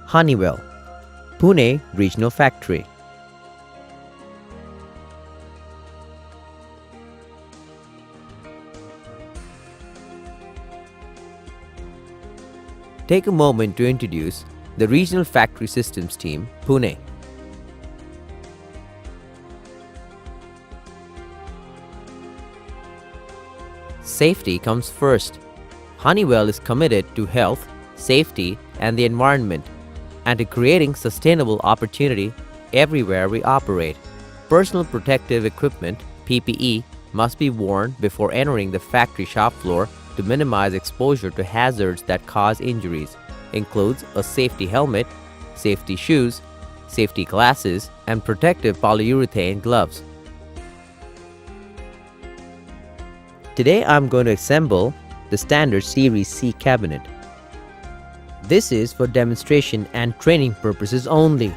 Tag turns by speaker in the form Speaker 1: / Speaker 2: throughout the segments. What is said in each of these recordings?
Speaker 1: Honywell, Pune Regional Factory. Take a moment to introduce the Regional Factory Systems team, Pune. Safety comes first. Honywell is committed to health, safety, and the environment, and to creating sustainable opportunity everywhere we operate. Personal protective equipment, PPE, must be worn before entering the factory shop floor to minimize exposure to hazards that cause injuries. Includes a safety helmet, safety shoes, safety glasses, and protective polyurethane gloves. Today I'm going to assemble the standard Series C cabinet. This is for demonstration and training purposes only.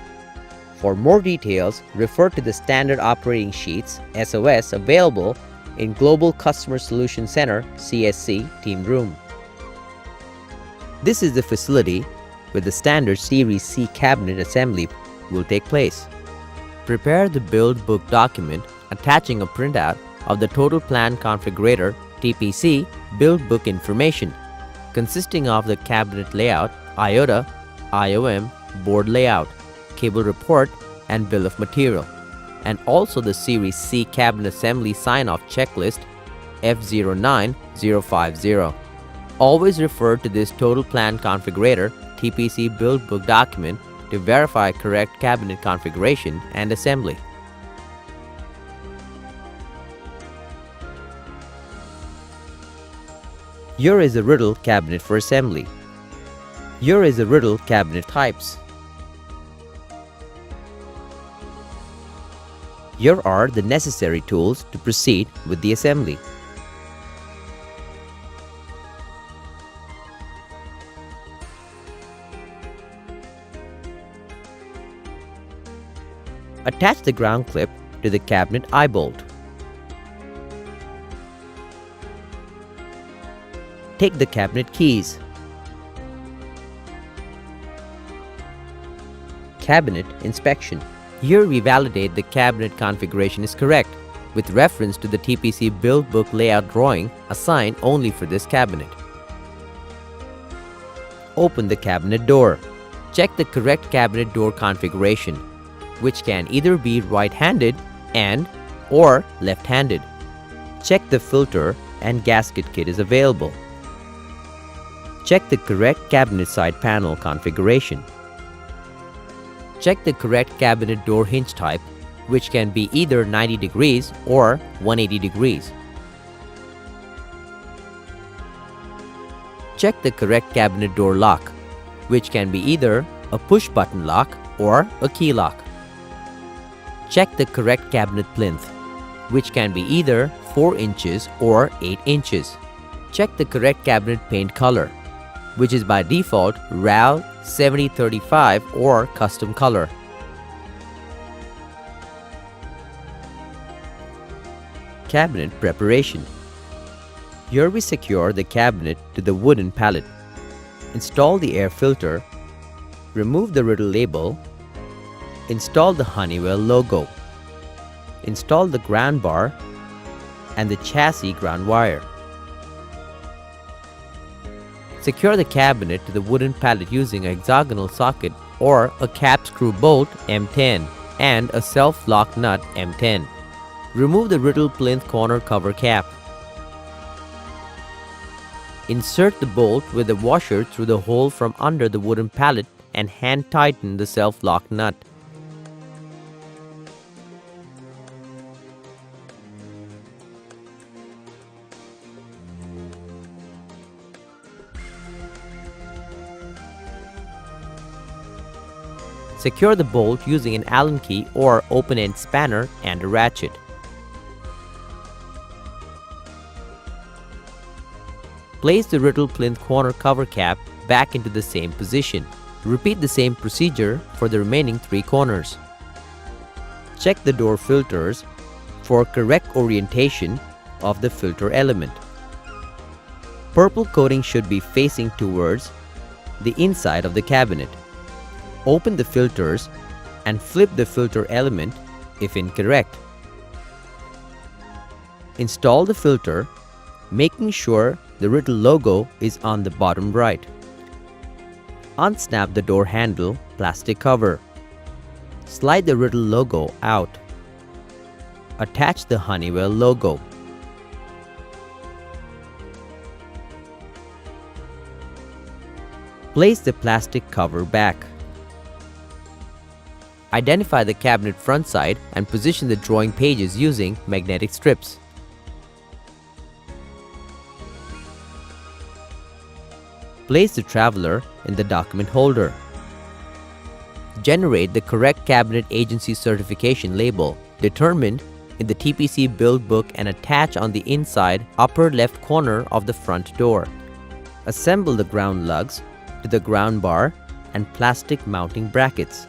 Speaker 1: For more details, refer to the standard operating sheets (SOS) available in Global Customer Solution Center (CSC) team room. This is the facility where the standard Series C cabinet assembly will take place. Prepare the build book document attaching a printout of the Total Plan Configurator (TPC) build book information consisting of the cabinet layout, IOTA, IOM, board layout, cable report, and bill of material, and also the Series C cabinet assembly sign-off checklist F09050. Always refer to this Total Plan Configurator TPC build book document to verify correct cabinet configuration and assembly. Here is a riddle cabinet for assembly. Here is a riddle cabinet types. Here are the necessary tools to proceed with the assembly. Attach the ground clip to the cabinet eye bolt. Take the cabinet keys. Cabinet inspection. Here we validate the cabinet configuration is correct with reference to the TPC build book layout drawing assigned only for this cabinet. Open the cabinet door. Check the correct cabinet door configuration, which can either be right-handed or left-handed. Check the filter and gasket kit is available. Check the correct cabinet side panel configuration. Check the correct cabinet door hinge type, which can be either 90 degrees or 180 degrees. Check the correct cabinet door lock, which can be either a push-button lock or a key lock. Check the correct cabinet plinth, which can be either 4 inches or 8 inches. Check the correct cabinet paint color, which is by default RAL 7035 or custom color. Cabinet preparation. Here we secure the cabinet to the wooden pallet. Install the air filter. Remove the riddle label. Install the Honywell logo. Install the ground bar and the chassis ground wire. Secure the cabinet to the wooden pallet using a hexagonal socket or a cap screw bolt M10 and a self-lock nut M10. Remove the riddle plinth corner cover cap. Insert the bolt with the washer through the hole from under the wooden pallet and hand tighten the self-lock nut. Secure the bolt using an Allen key or open-end spanner and a ratchet. Place the riddle plinth corner cover cap back into the same position. Repeat the same procedure for the remaining 3 corners. Check the door filters for correct orientation of the filter element. Purple coating should be facing towards the inside of the cabinet. Open the filters and flip the filter element if incorrect. Install the filter, making sure the Riddle logo is on the bottom right. Unsnap the door handle plastic cover. Slide the Riddle logo out. Attach the Honywell logo. Place the plastic cover back. Identify the cabinet front side and position the drawing pages using magnetic strips. Place the traveler in the document holder. Generate the correct cabinet agency certification label determined in the TPC build book and attach on the inside upper left corner of the front door. Assemble the ground lugs to the ground bar and plastic mounting brackets.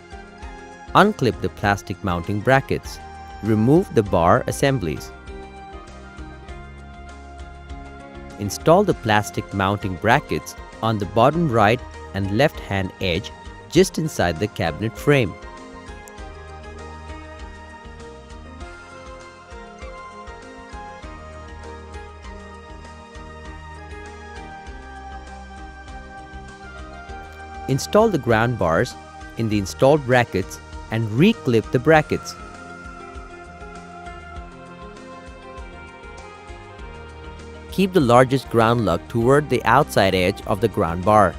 Speaker 1: Unclip the plastic mounting brackets. Remove the bar assemblies. Install the plastic mounting brackets on the bottom right and left hand edge just inside the cabinet frame. Install the ground bars in the installed brackets and re-clip the brackets. Keep the largest ground lug toward the outside edge of the ground bar.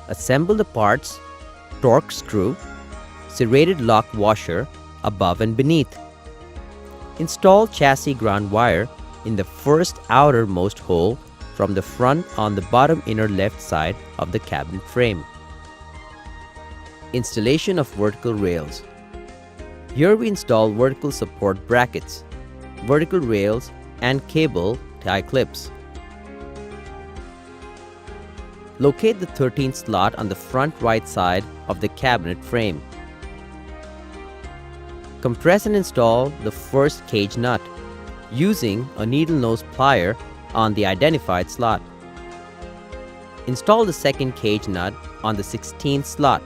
Speaker 1: Assemble the parts, torque screw, serrated lock washer above and beneath. Install chassis ground wire in the first outermost hole from the front on the bottom inner left side of the cabinet frame. Installation of vertical rails. Here we install vertical support brackets, vertical rails, and cable tie clips. Locate the 13th slot on the front right side of the cabinet frame. Compress and install the first cage nut using a needle nose plier on the identified slot. Install the second cage nut on the 16th slot.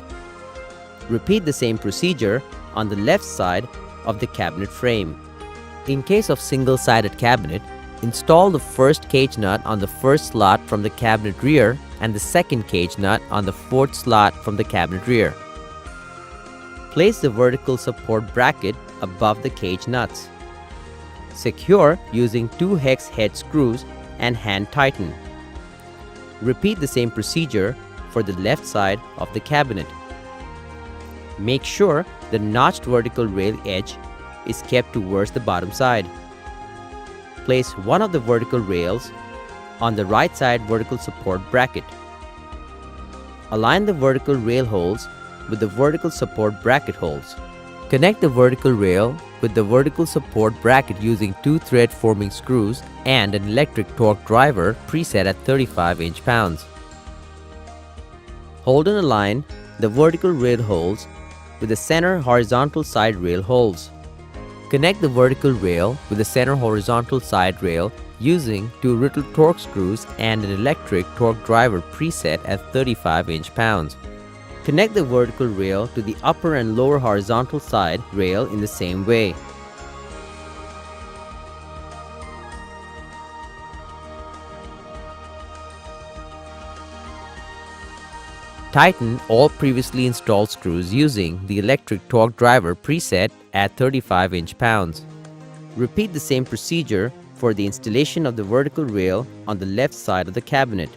Speaker 1: Repeat the same procedure on the left side of the cabinet frame. In case of single-sided cabinet, install the first cage nut on the first slot from the cabinet rear and the second cage nut on the fourth slot from the cabinet rear. Place the vertical support bracket above the cage nuts. Secure using 2 hex head screws and hand tighten. Repeat the same procedure for the left side of the cabinet. Make sure the notched vertical rail edge is kept towards the bottom side. Place one of the vertical rails on the right side vertical support bracket. Align the vertical rail holes with the vertical support bracket holes. Connect the vertical rail with the vertical support bracket using 2 thread forming screws and an electric torque driver preset at 35 inch-pounds. Hold and align the vertical rail holes with the center horizontal side rail holes. Connect the vertical rail with the center horizontal side rail using 2 Riddle torque screws and an electric torque driver preset at 35 inch-pounds. Connect the vertical rail to the upper and lower horizontal side rail in the same way. Tighten all previously installed screws using the electric torque driver preset at 35 inch-pounds. Repeat the same procedure for the installation of the vertical rail on the left side of the cabinet.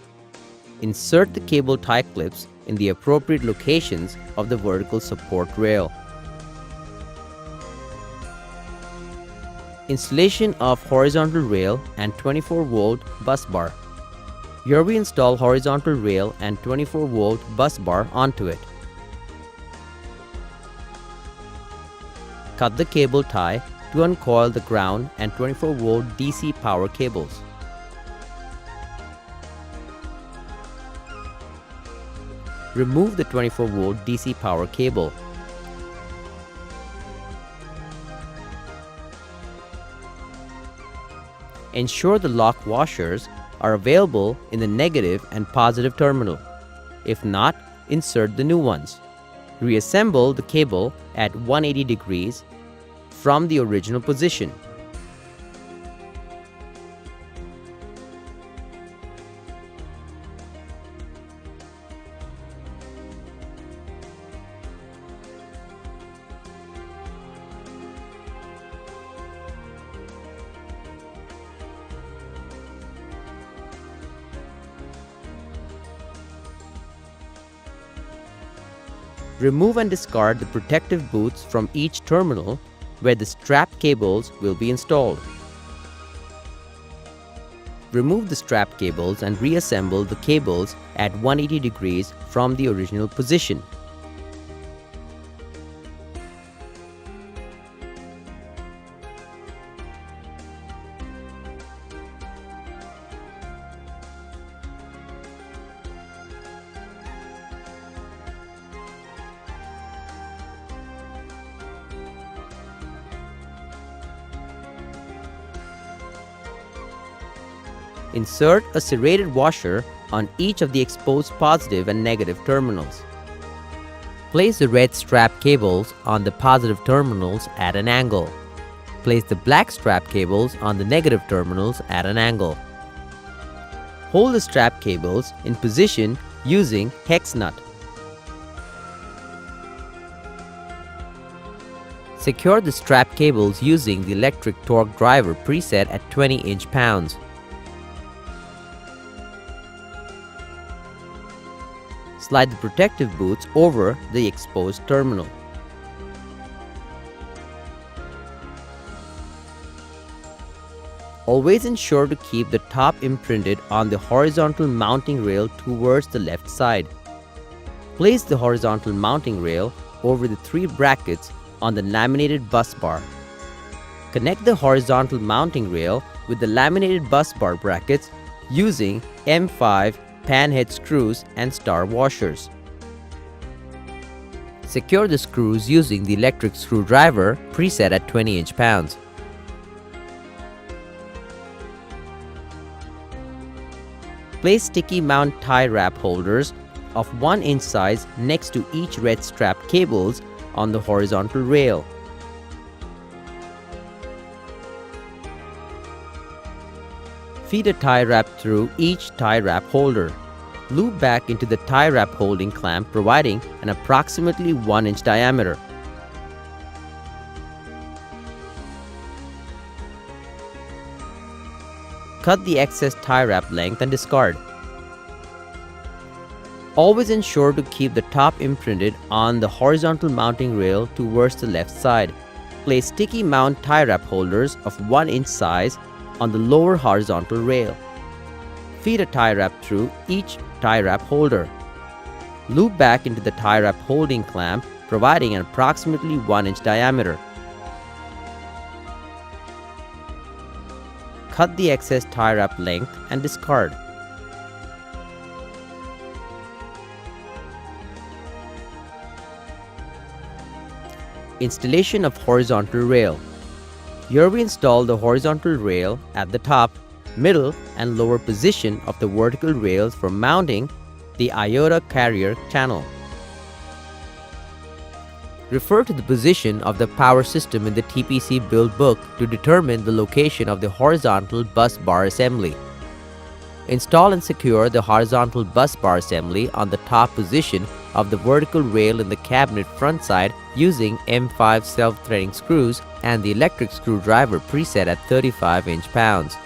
Speaker 1: Insert the cable tie clips in the appropriate locations of the vertical support rail. Installation of horizontal rail and 24-volt bus bar. Here we install horizontal rail and 24-volt bus bar onto it. Cut the cable tie to uncoil the ground and 24-volt DC power cables. Remove the 24-volt DC power cable. Ensure the lock washers are available in the negative and positive terminal. If not, insert the new ones. Reassemble the cable at 180 degrees from the original position. Remove and discard the protective boots from each terminal where the strap cables will be installed. Remove the strap cables and reassemble the cables at 180 degrees from the original position. Insert a serrated washer on each of the exposed positive and negative terminals. Place the red strap cables on the positive terminals at an angle. Place the black strap cables on the negative terminals at an angle. Hold the strap cables in position using hex nut. Secure the strap cables using the electric torque driver preset at 20 inch-pounds. Slide the protective boots over the exposed terminal. Always ensure to keep the top imprinted on the horizontal mounting rail towards the left side. Place the horizontal mounting rail over the 3 brackets on the laminated bus bar. Connect the horizontal mounting rail with the laminated bus bar brackets using M5 panhead screws and star washers. Secure the screws using the electric screwdriver preset at 20 inch-pounds. Place sticky mount tie wrap holders of 1 inch size next to each red strap cables on the horizontal rail. Feed a tie wrap through each tie wrap holder. Loop back into the tie wrap holding clamp, providing an approximately 1 inch diameter. Cut the excess tie wrap length and discard. Always ensure to keep the top imprinted on the horizontal mounting rail towards the left side. Place sticky mount tie wrap holders of 1 inch size on the lower horizontal rail. Feed a tie wrap through each tie wrap holder. Loop back into the tie wrap holding clamp, providing an approximately 1 inch diameter. Cut the excess tie wrap length and discard. Installation of horizontal rail. Here we install the horizontal rail at the top, middle and lower position of the vertical rails for mounting the IOTA carrier channel. Refer to the position of the power system in the TPC build book to determine the location of the horizontal bus bar assembly. Install and secure the horizontal bus bar assembly on the top position of the vertical rail in the cabinet front side using M5 self-threading screws and the electric screwdriver preset at 35 inch-pounds.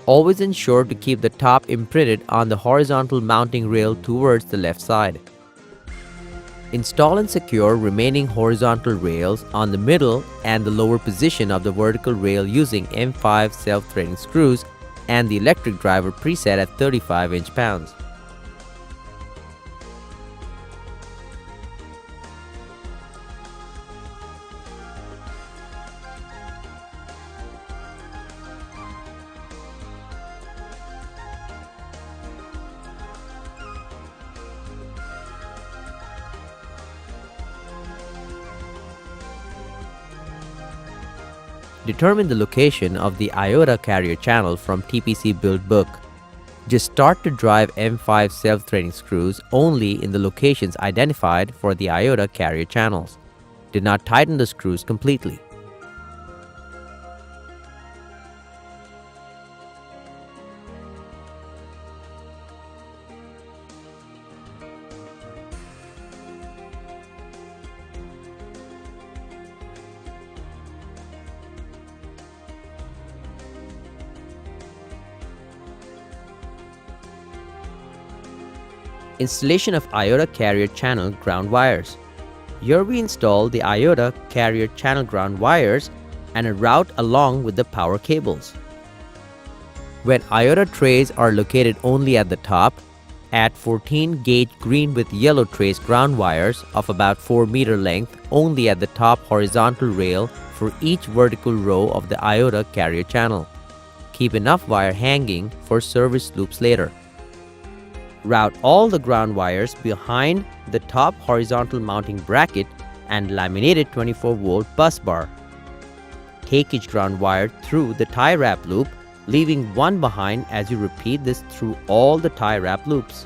Speaker 1: Always ensure to keep the top imprinted on the horizontal mounting rail towards the left side. Install and secure remaining horizontal rails on the middle and the lower position of the vertical rail using M5 self-threading screws and the electric driver preset at 35 inch-pounds. Determine the location of the IOTA carrier channel from TPC Build Book. Just start to drive M5 self-threading screws only in the locations identified for the IOTA carrier channels. Do not tighten the screws completely. Installation of IOTA carrier channel ground wires. Here we install the IOTA carrier channel ground wires and a route along with the power cables. When IOTA trays are located only at the top, add 14 gauge green with yellow trace ground wires of about 4 meter length only at the top horizontal rail for each vertical row of the IOTA carrier channel. Keep enough wire hanging for service loops later. Route all the ground wires behind the top horizontal mounting bracket and laminated 24-volt bus bar. Take each ground wire through the tie wrap loop, leaving one behind as you repeat this through all the tie wrap loops.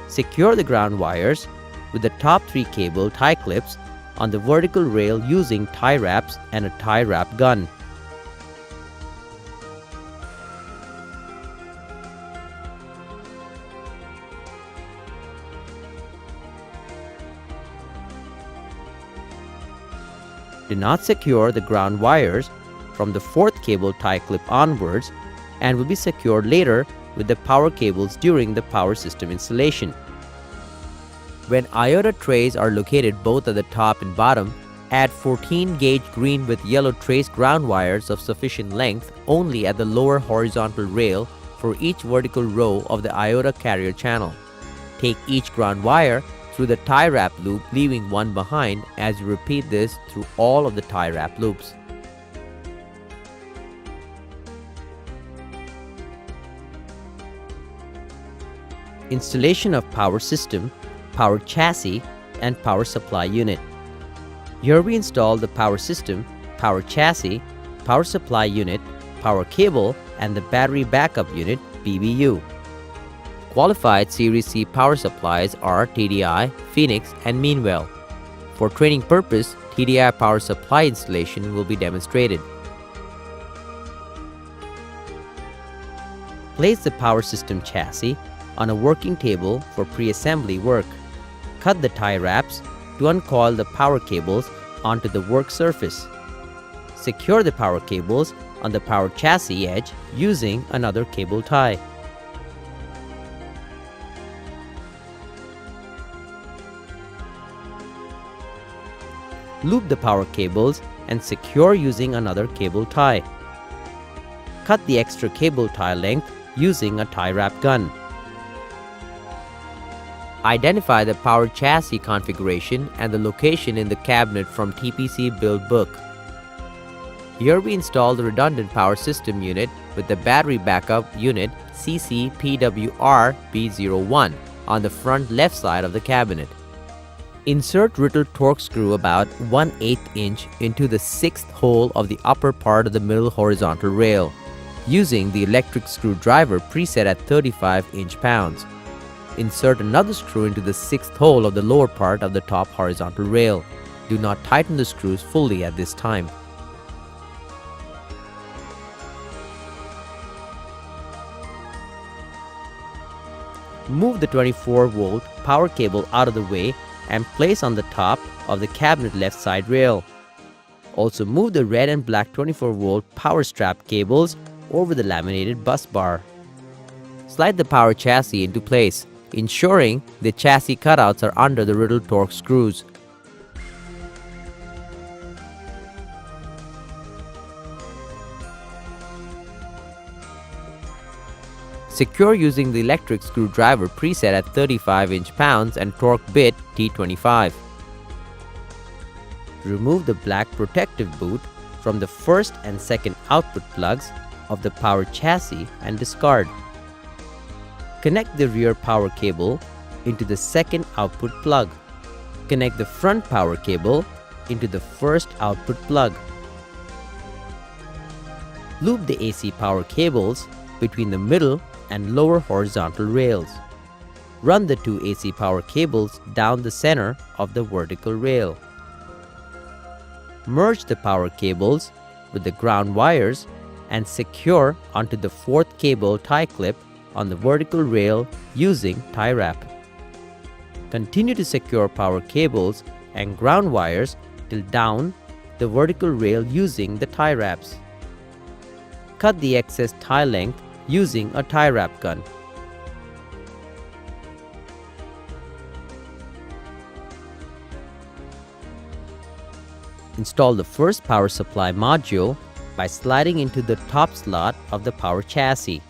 Speaker 1: Secure the ground wires with the top 3 cable tie clips on the vertical rail using tie wraps and a tie wrap gun. Do not secure the ground wires from the 4th cable tie clip onwards and will be secured later with the power cables during the power system installation. When IOTA trays are located both at the top and bottom, add 14 gauge green with yellow trace ground wires of sufficient length only at the lower horizontal rail for each vertical row of the IOTA carrier channel. Take each ground wire through the tie wrap loop, leaving one behind as you repeat this through all of the tie wrap loops. Installation of power system, power chassis, and power supply unit. Here we install the power system, power chassis, power supply unit, power cable, and the battery backup unit (BBU). Qualified Series C power supplies are TDI, Phoenix, and Honywell. For training purpose, TDI power supply installation will be demonstrated. Place the power system chassis on a working table for pre-assembly work. Cut the tie wraps to uncoil the power cables onto the work surface. Secure the power cables on the power chassis edge using another cable tie. Loop the power cables and secure using another cable tie. Cut the extra cable tie length using a tie wrap gun. Identify the power chassis configuration and the location in the cabinet from TPC Build Book. Here we install the redundant power system unit with the battery backup unit CCPWR-B01 on the front left side of the cabinet. Insert Riddle torque screw about 1/8 inch into the 6th hole of the upper part of the middle horizontal rail, using the electric screwdriver preset at 35 inch-pounds. Insert another screw into the 6th hole of the lower part of the top horizontal rail. Do not tighten the screws fully at this time. Move the 24-volt power cable out of the way and place on the top of the cabinet left side rail. Also move the red and black 24-volt power strap cables over the laminated bus bar. Slide the power chassis into place, ensuring the chassis cutouts are under the Riddle torque screws. Secure using the electric screwdriver preset at 35 inch-pounds and torque bit T25. Remove the black protective boot from the first and second output plugs of the power chassis and discard. Connect the rear power cable into the second output plug. Connect the front power cable into the first output plug. Loop the AC power cables between the middle and lower horizontal rails. Run the two AC power cables down the center of the vertical rail. Merge the power cables with the ground wires and secure onto the fourth cable tie clip on the vertical rail using tie wrap. Continue to secure power cables and ground wires till down the vertical rail using the tie wraps. Cut the excess tie length using a tie wrap gun. Install the first power supply module by sliding into the top slot of the power chassis.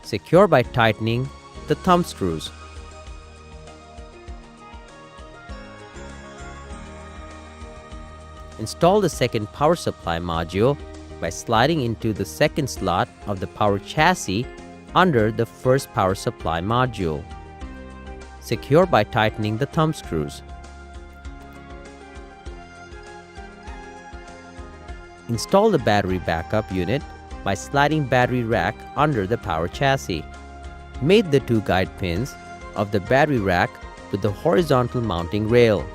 Speaker 1: Secure by tightening the thumb screws. Install the second power supply module by sliding into the second slot of the power chassis under the first power supply module. Secure by tightening the thumb screws. Install the battery backup unit by sliding battery rack under the power chassis. Mate the two guide pins of the battery rack with the horizontal mounting rail.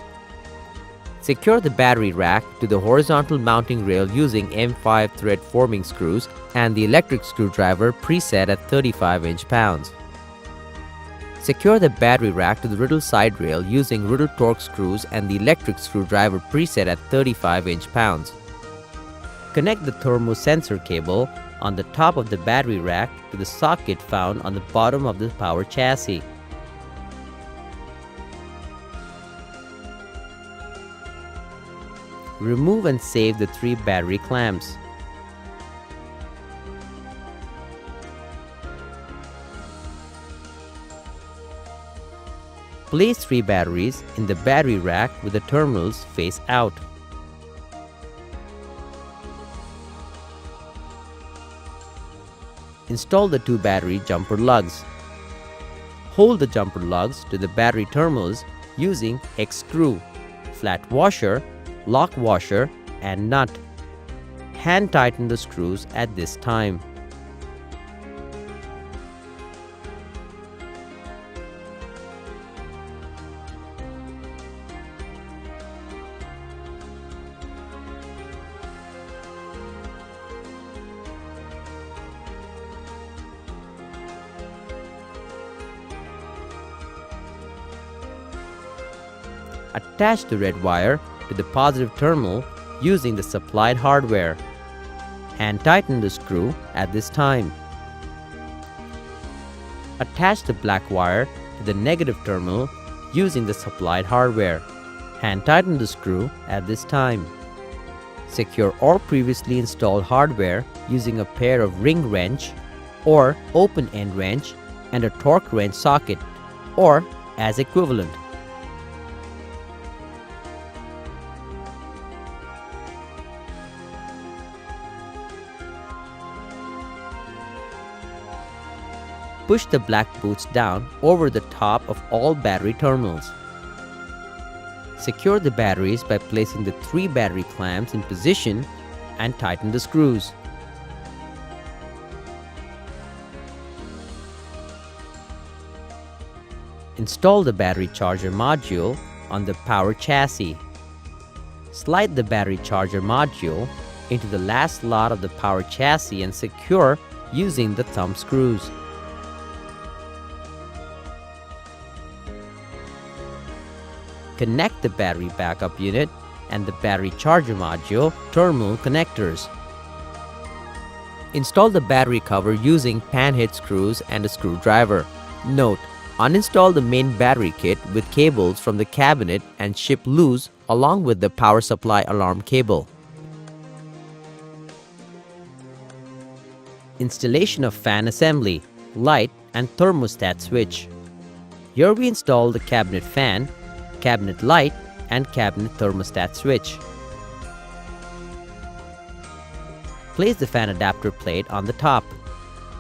Speaker 1: Secure the battery rack to the horizontal mounting rail using M5 thread forming screws and the electric screwdriver preset at 35 inch-pounds. Secure the battery rack to the riddle side rail using riddle torque screws and the electric screwdriver preset at 35 inch-pounds. Connect the thermosensor cable on the top of the battery rack to the socket found on the bottom of the power chassis. Remove and save the three battery clamps. Place three batteries in the battery rack with the terminals face out. Install the two battery jumper lugs. Hold the jumper lugs to the battery terminals using hex screw, flat washer, lock washer, and nut. Hand tighten the screws at this time. Attach the red wire to the positive terminal using the supplied hardware. Hand tighten the screw at this time. Attach the black wire to the negative terminal using the supplied hardware. Hand tighten the screw at this time. Secure all previously installed hardware using a pair of ring wrench or open end wrench and a torque wrench socket, or as equivalent. Push the black boots down over the top of all battery terminals. Secure the batteries by placing the three battery clamps in position and tighten the screws. Install the battery charger module on the power chassis. Slide the battery charger module into the last slot of the power chassis and secure using the thumb screws. Connect the battery backup unit and the battery charger module terminal connectors. Install the battery cover using pan head screws and a screwdriver. Note: uninstall the main battery kit with cables from the cabinet and ship loose along with the power supply alarm cable. Installation of fan assembly, light, and thermostat switch. Here we install the cabinet fan, cabinet light, and cabinet thermostat switch. Place the fan adapter plate on the top,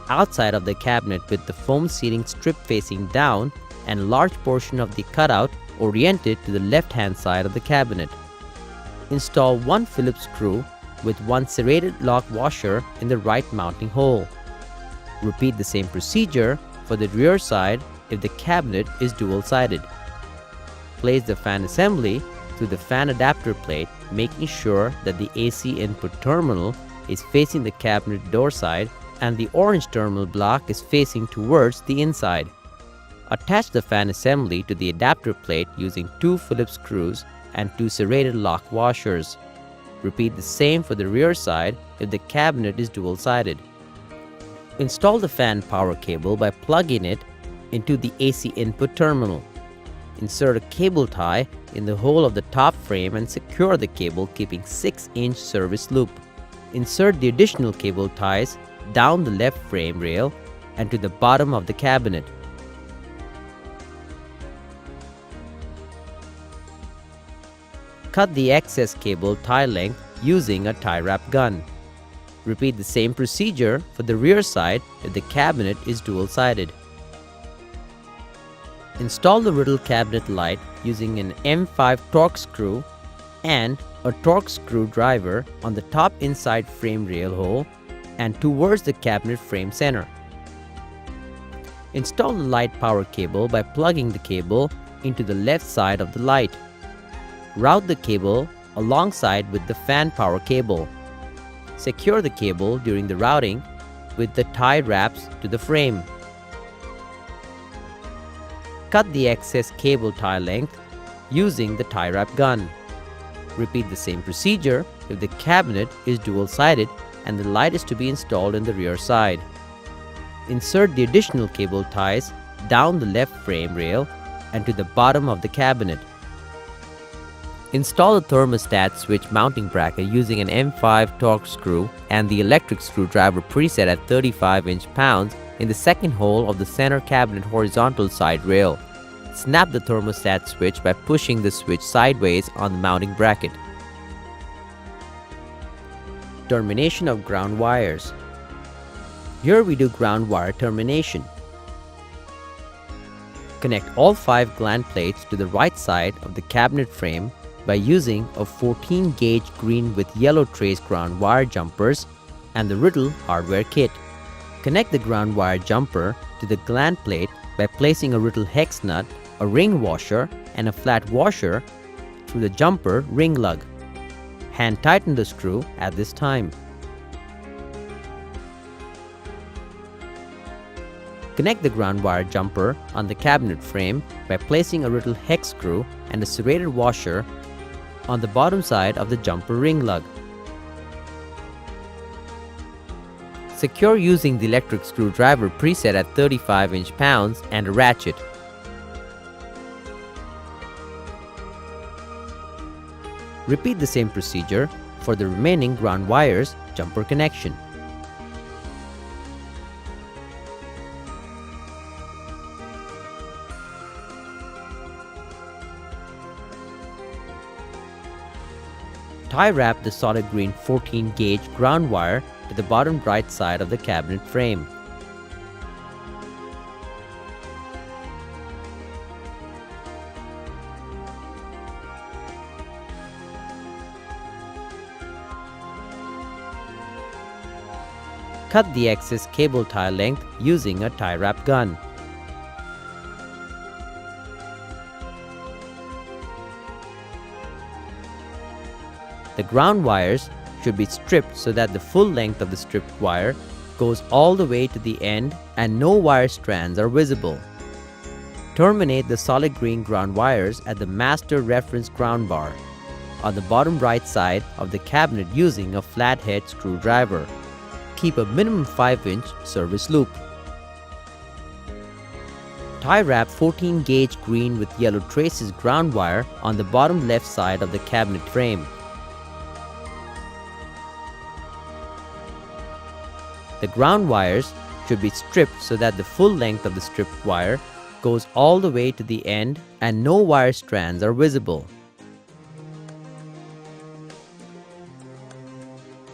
Speaker 1: outside of the cabinet with the foam sealing strip facing down and a large portion of the cutout oriented to the left-hand side of the cabinet. Install one Phillips screw with one serrated lock washer in the right mounting hole. Repeat the same procedure for the rear side if the cabinet is dual-sided. Place the fan assembly through the fan adapter plate, making sure that the AC input terminal is facing the cabinet door side and the orange terminal block is facing towards the inside. Attach the fan assembly to the adapter plate using two Phillips screws and two serrated lock washers. Repeat the same for the rear side if the cabinet is dual-sided. Install the fan power cable by plugging it into the AC input terminal. Insert a cable tie in the hole of the top frame and secure the cable, keeping 6-inch service loop. Insert the additional cable ties down the left frame rail and to the bottom of the cabinet. Cut the excess cable tie length using a tie wrap gun. Repeat the same procedure for the rear side if the cabinet is dual-sided. Install the Riddle cabinet light using an M5 Torx screw and a Torx screwdriver on the top inside frame rail hole and towards the cabinet frame center. Install the light power cable by plugging the cable into the left side of the light. Route the cable alongside with the fan power cable. Secure the cable during the routing with the tie wraps to the frame. Cut the excess cable tie length using the tie wrap gun. Repeat the same procedure if the cabinet is dual-sided and the light is to be installed in the rear side. Insert the additional cable ties down the left frame rail and to the bottom of the cabinet. Install the thermostat switch mounting bracket using an M5 Torx screw and the electric screwdriver preset at 35 inch-pounds in the second hole of the center cabinet horizontal side rail. Snap the thermostat switch by pushing the switch sideways on the mounting bracket. Termination of ground wires. Here we do ground wire termination. Connect all 5 gland plates to the right side of the cabinet frame by using a 14-gauge green with yellow trace ground wire jumpers and the Riddle hardware kit. Connect the ground wire jumper to the gland plate by placing a Riddle hex nut, a ring washer, and a flat washer through the jumper ring lug. Hand tighten the screw at this time. Connect the ground wire jumper on the cabinet frame by placing a Riddle hex screw and a serrated washer on the bottom side of the jumper ring lug. Secure using the electric screwdriver preset at 35 inch-pounds and a ratchet. Repeat the same procedure for the remaining ground wires jumper connection. Tie wrap the solid green 14-gauge ground wire to the bottom right side of the cabinet frame. Cut the excess cable tie length using a tie wrap gun. The ground wires should be stripped so that the full length of the stripped wire goes all the way to the end and no wire strands are visible. Terminate the solid green ground wires at the master reference ground bar on the bottom right side of the cabinet using a flathead screwdriver. Keep a minimum 5-inch service loop. Tie wrap 14-gauge green with yellow traces ground wire on the bottom left side of the cabinet frame. The ground wires should be stripped so that the full length of the stripped wire goes all the way to the end and no wire strands are visible.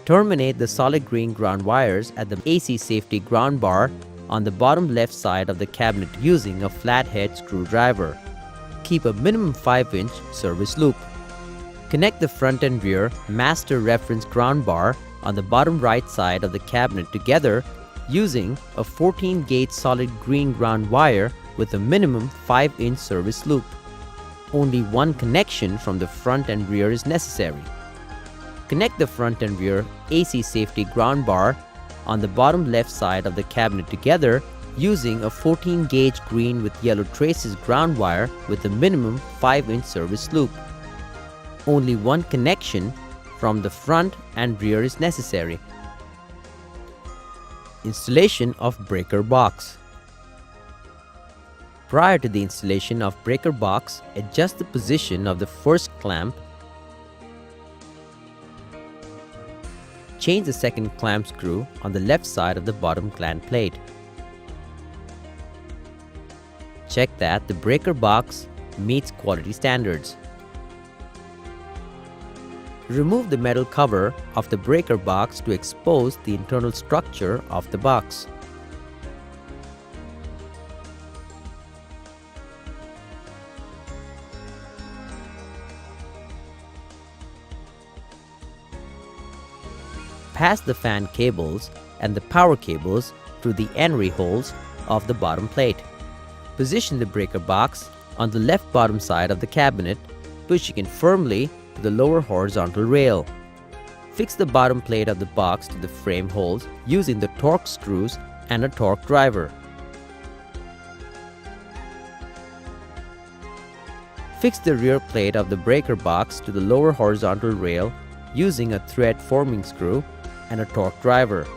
Speaker 1: Terminate the solid green ground wires at the AC safety ground bar on the bottom left side of the cabinet using a flathead screwdriver. Keep a minimum 5-inch service loop. Connect the front and rear master reference ground bar on the bottom right side of the cabinet together using a 14-gauge solid green ground wire with a minimum 5-inch service loop. Only one connection from the front and rear is necessary. Connect the front and rear AC safety ground bar on the bottom left side of the cabinet together using a 14-gauge green with yellow traces ground wire with a minimum 5-inch service loop. Only one connection from the front and rear is necessary. Installation of breaker box. Prior to the installation of breaker box, adjust the position of the first clamp. Change the second clamp screw on the left side of the bottom gland plate. Check that the breaker box meets quality standards. Remove the metal cover of the breaker box to expose the internal structure of the box. Pass the fan cables and the power cables through the entry holes of the bottom plate. Position the breaker box on the left bottom side of the cabinet, pushing it firmly to the lower horizontal rail. Fix the bottom plate of the box to the frame holes using the torque screws and a torque driver. Fix the rear plate of the breaker box to the lower horizontal rail using a thread forming screw and a torque driver.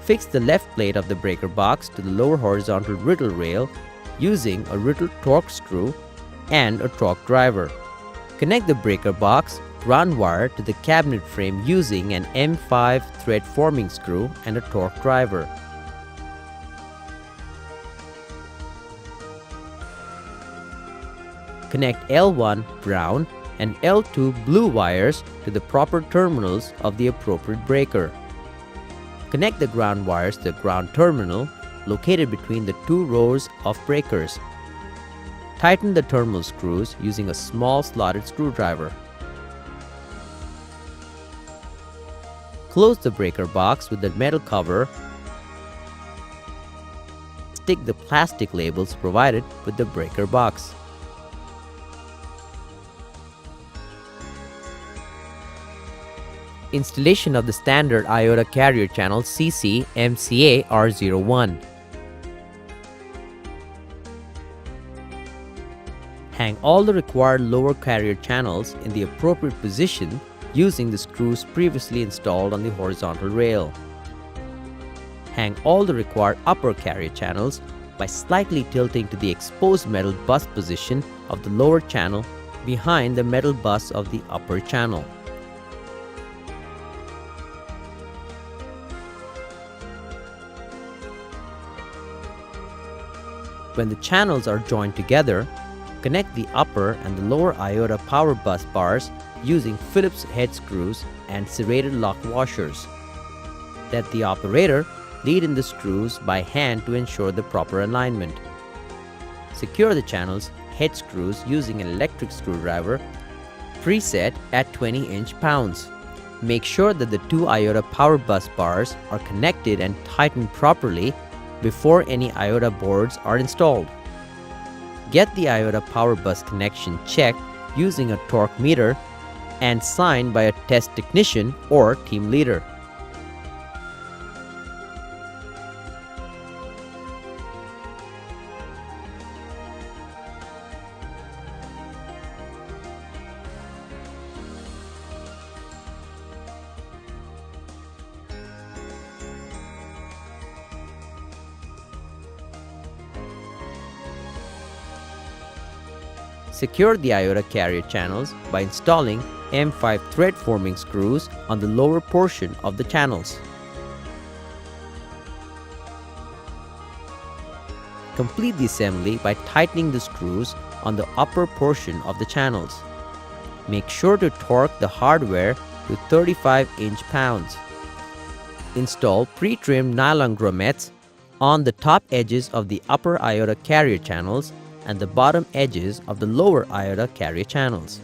Speaker 1: Fix the left plate of the breaker box to the lower horizontal riddle rail using a riddle torque screw and a torque driver. Connect the breaker box ground wire to the cabinet frame using an M5 thread forming screw and a torque driver. Connect L1 brown and L2 blue wires to the proper terminals of the appropriate breaker. Connect the ground wires to the ground terminal located between the two rows of breakers. Tighten the terminal screws using a small slotted screwdriver. Close the breaker box with the metal cover. Stick the plastic labels provided with the breaker box. Installation of the standard iota carrier channel CC MCA R01. Hang all the required lower carrier channels in the appropriate position using the screws previously installed on the horizontal rail. Hang all the required upper carrier channels by slightly tilting to the exposed metal bus position of the lower channel behind the metal bus of the upper channel. When the channels are joined together, connect the upper and the lower iota power bus bars using Phillips head screws and serrated lock washers. Let the operator lead in the screws by hand to ensure the proper alignment. Secure the channel's head screws using an electric screwdriver preset at 20-inch pounds. Make sure that the two iota power bus bars are connected and tightened properly before any iota boards are installed. Get the iota power bus connection checked using a torque meter and signed by a test technician or team leader. Secure the iota carrier channels by installing M5 thread forming screws on the lower portion of the channels. Complete the assembly by tightening the screws on the upper portion of the channels. Make sure to torque the hardware to 35 inch-pounds. Install pre-trimmed nylon grommets on the top edges of the upper iota carrier channels and the bottom edges of the lower iota carrier channels.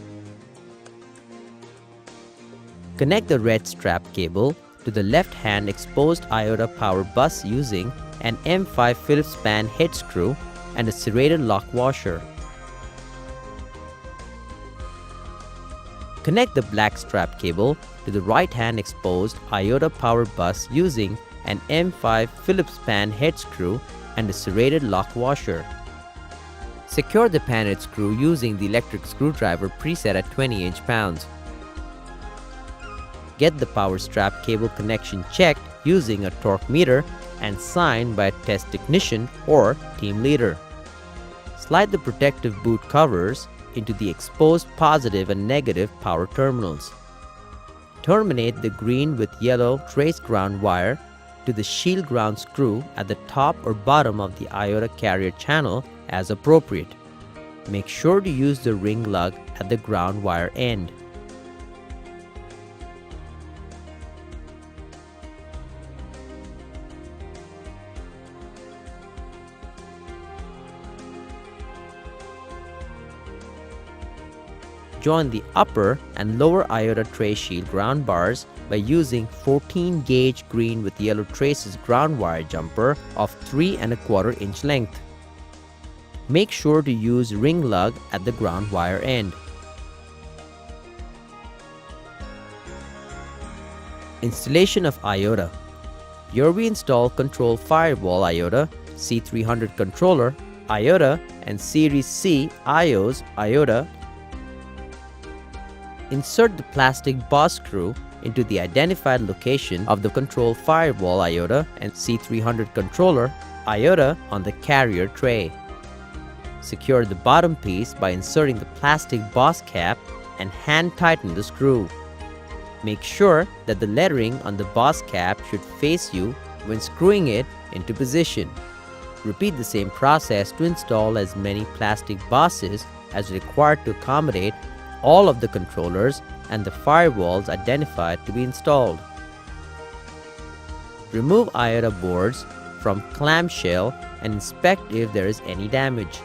Speaker 1: Connect the red strap cable to the left-hand exposed iota power bus using an M5 Phillips span head screw and a serrated lock washer. Connect the black strap cable to the right-hand exposed iota power bus using an M5 Phillips span head screw and a serrated lock washer. Secure the pan head screw using the electric screwdriver preset at 20 inch-pounds. Get the power strap cable connection checked using a torque meter and signed by a test technician or team leader. Slide the protective boot covers into the exposed positive and negative power terminals. Terminate the green with yellow trace ground wire to the shield ground screw at the top or bottom of the iota carrier channel as appropriate. Make sure to use the ring lug at the ground wire end. Join the upper and lower iota tray shield ground bars by using 14 gauge green with yellow traces ground wire jumper of 3 1/4 inch length. Make sure to use ring lug at the ground wire end. Installation of iota. Here we install control firewall iota, C300 controller, iota and Series C IOS iota. Insert the plastic boss screw into the identified location of the control firewall iota and C300 controller iota on the carrier tray. Secure the bottom piece by inserting the plastic boss cap and hand tighten the screw. Make sure that the lettering on the boss cap should face you when screwing it into position. Repeat the same process to install as many plastic bosses as required to accommodate all of the controllers and the firewalls identified to be installed. Remove iota boards from clamshell and inspect if there is any damage.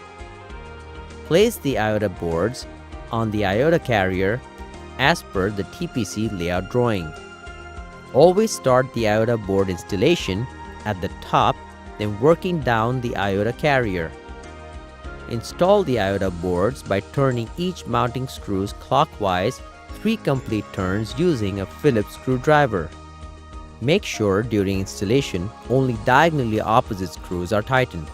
Speaker 1: Place the iota boards on the iota carrier as per the TPC layout drawing. Always start the iota board installation at the top, then working down the iota carrier. Install the iota boards by turning each mounting screws clockwise 3 complete turns using a Phillips screwdriver. Make sure during installation only diagonally opposite screws are tightened.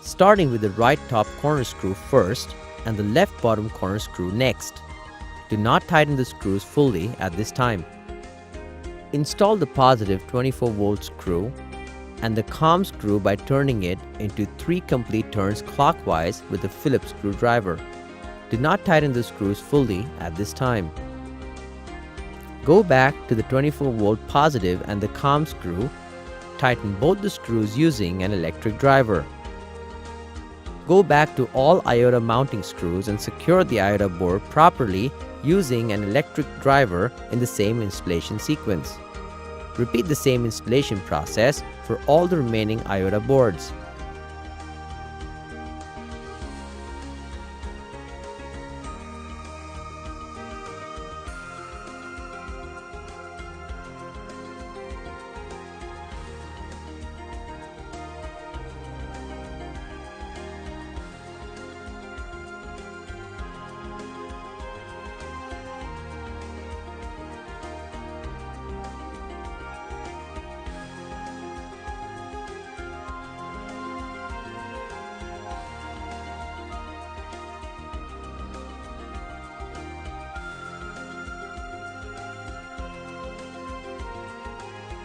Speaker 1: Starting with the right top corner screw first and the left bottom corner screw next. Do not tighten the screws fully at this time. Install the positive 24-volt screw and the COM screw by turning it into 3 complete turns clockwise with a Phillips screwdriver. Do not tighten the screws fully at this time. Go back to the 24-volt positive and the COM screw. Tighten both the screws using an electric driver. Go back to all iota mounting screws and secure the iota board properly using an electric driver in the same installation sequence. Repeat the same installation process for all the remaining iota boards.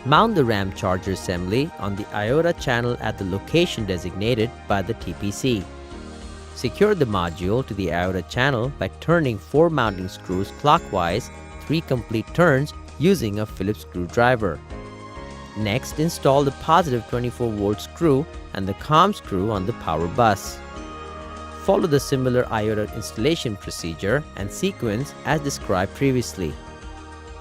Speaker 1: Mount the RAM charger assembly on the iota channel at the location designated by the TPC. Secure the module to the iota channel by turning 4 mounting screws clockwise 3 complete turns using a Phillips screwdriver. Next, install the positive 24-volt screw and the COM screw on the power bus. Follow the similar iota installation procedure and sequence as described previously.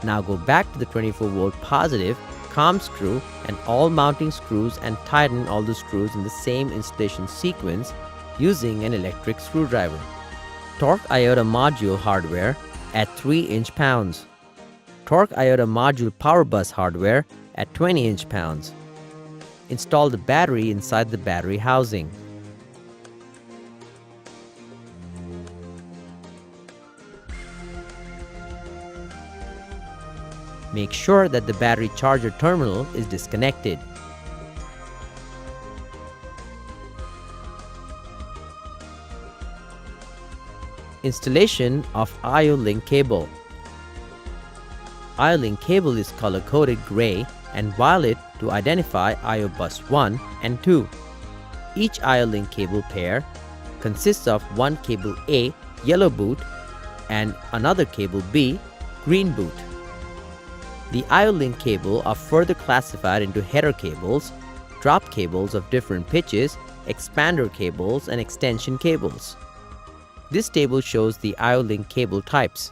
Speaker 1: Now go back to the 24-volt positive COM screw and all mounting screws and tighten all the screws in the same installation sequence using an electric screwdriver. Torque iota module hardware at 3 inch-pounds. Torque iota module power bus hardware at 20 inch-pounds. Install the battery inside the battery housing. Make sure that the battery charger terminal is disconnected. Installation of IO-Link cable. IO-Link cable is color-coded gray and violet to identify IO bus 1 and 2. Each IO-Link cable pair consists of one cable A, yellow boot, and another cable B, green boot. The IO-Link cable are further classified into header cables, drop cables of different pitches, expander cables, and extension cables. This table shows the IO-Link cable types.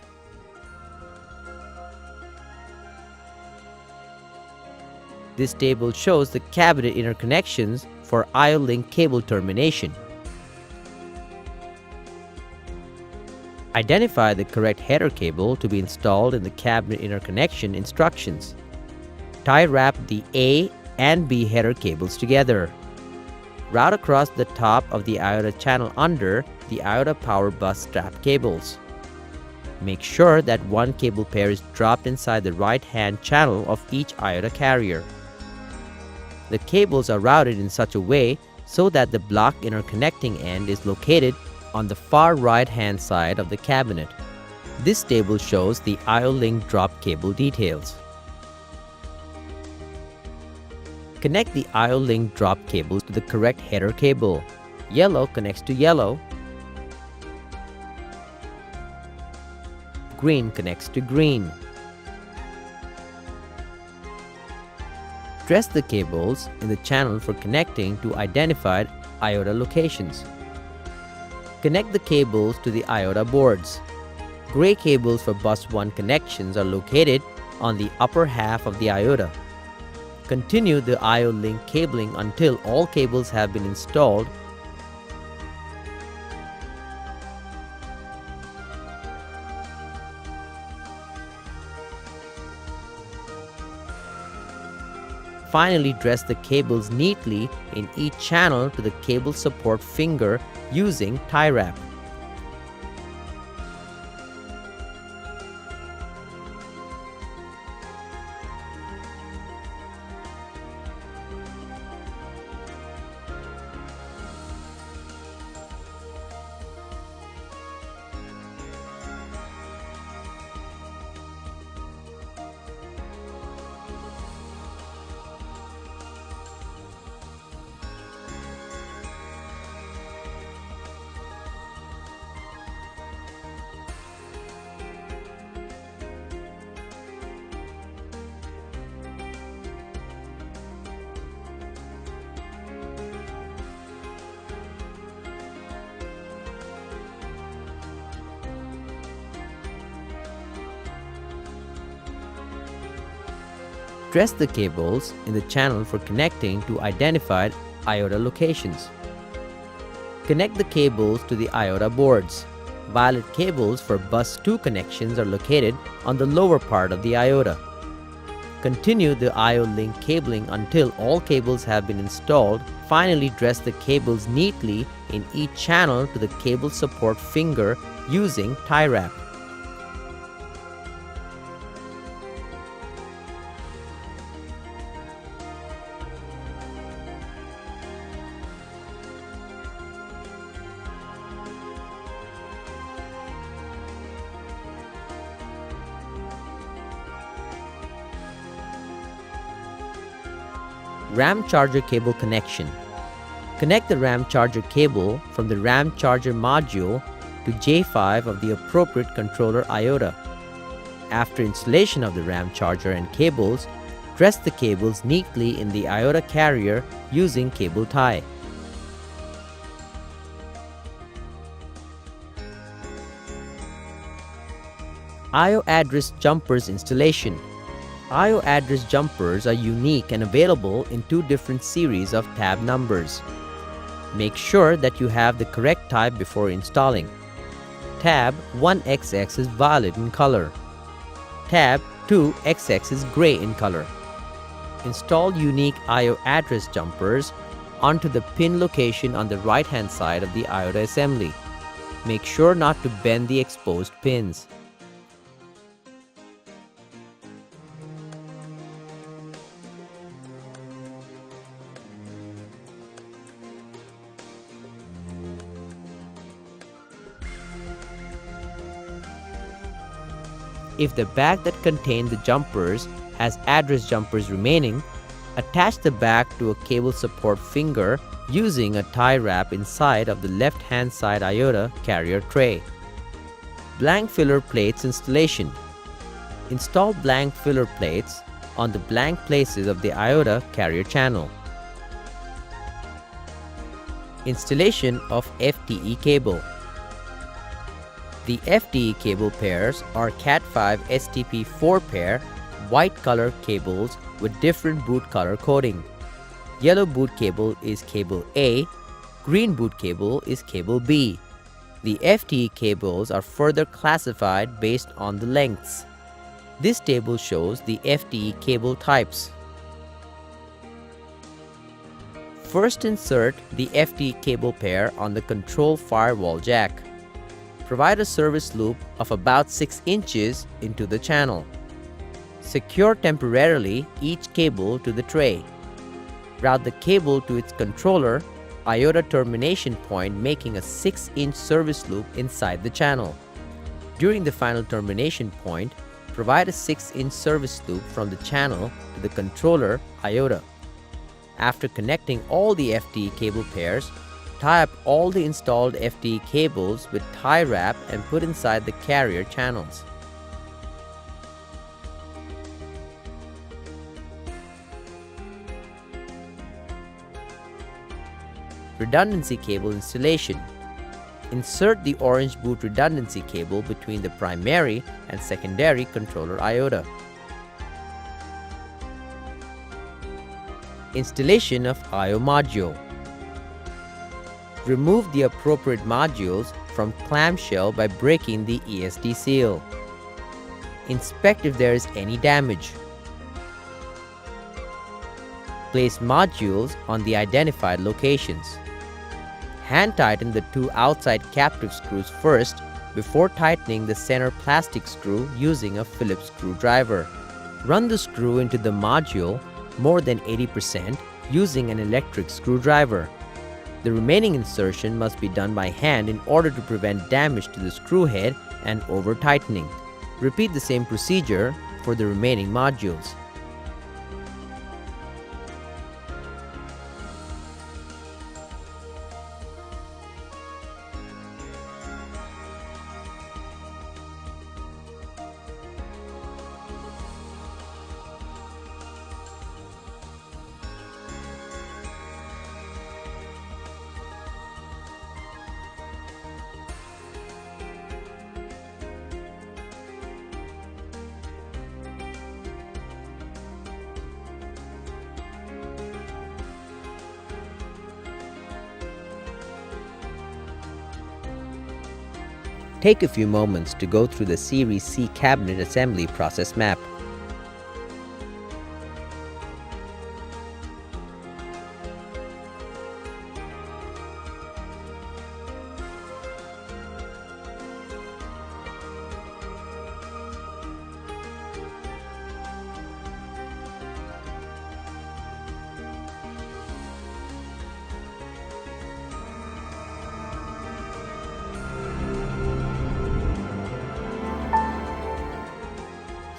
Speaker 1: This table shows the cabinet interconnections for IO-Link cable termination. Identify the correct header cable to be installed in the cabinet interconnection instructions. Tie wrap the A and B header cables together. Route across the top of the iota channel under the iota power bus strap cables. Make sure that one cable pair is dropped inside the right-hand channel of each iota carrier. The cables are routed in such a way so that the block interconnecting end is located on the far right-hand side of the cabinet. This table shows the IO-Link drop cable details. Connect the IO-Link drop cables to the correct header cable. Yellow connects to yellow. Green connects to green. Dress the cables in the channel for connecting to identified iota locations. Connect the cables to the iota boards. Gray cables for bus 1 connections are located on the upper half of the iota. Continue the IO-Link cabling until all cables have been installed. Finally, dress the cables neatly in each channel to the cable support finger using tie wrap. Dress the cables in the channel for connecting to identified iota locations. Connect the cables to the iota boards. Violet cables for bus 2 connections are located on the lower part of the iota. Continue the IO-Link cabling until all cables have been installed. Finally, dress the cables neatly in each channel to the cable support finger using tie wrap. RAM charger cable connection. Connect the RAM charger cable from the RAM charger module to J5 of the appropriate controller iota. After installation of the RAM charger and cables, dress the cables neatly in the iota carrier using cable tie. I/O address jumpers installation. I/O address jumpers are unique and available in two different series of tab numbers. Make sure that you have the correct type before installing. Tab 1XX is violet in color. Tab 2XX is gray in color. Install unique I/O address jumpers onto the pin location on the right-hand side of the IOTA assembly. Make sure not to bend the exposed pins. If the bag that contained the jumpers has address jumpers remaining, attach the bag to a cable support finger using a tie wrap inside of the left-hand side IOTA carrier tray. Blank filler plates installation. Install blank filler plates on the blank places of the IOTA carrier channel. Installation of FTE cable. The FTE cable pairs are Cat5 STP4 pair white color cables with different boot color coding. Yellow boot cable is cable A, green boot cable is cable B. The FTE cables are further classified based on the lengths. This table shows the FTE cable types. First, insert the FTE cable pair on the control firewall jack. Provide a service loop of about 6 inches into the channel. Secure temporarily each cable to the tray. Route the cable to its controller IOTA termination point, making a 6-inch service loop inside the channel. During the final termination point, provide a 6-inch service loop from the channel to the controller IOTA. After connecting all the FTE cable pairs, tie up all the installed FTE cables with tie wrap and put inside the carrier channels. Redundancy cable installation. Insert the orange boot redundancy cable between the primary and secondary controller IOTA. Installation of I/O module. Remove the appropriate modules from clamshell by breaking the ESD seal. Inspect if there is any damage. Place modules on the identified locations. Hand tighten the 2 outside captive screws first before tightening the center plastic screw using a Phillips screwdriver. Run the screw into the module more than 80% using an electric screwdriver. The remaining insertion must be done by hand in order to prevent damage to the screw head and over-tightening. Repeat the same procedure for the remaining modules. Take a few moments to go through the Series C cabinet assembly process map.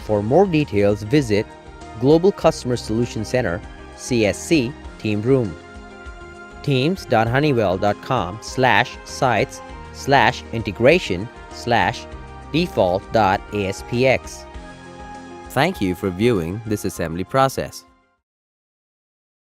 Speaker 1: For more details, visit Global Customer Solution Center, CSC, Team Room. teams.honeywell.com/sites/integration/default.aspx. Thank you for viewing this assembly process.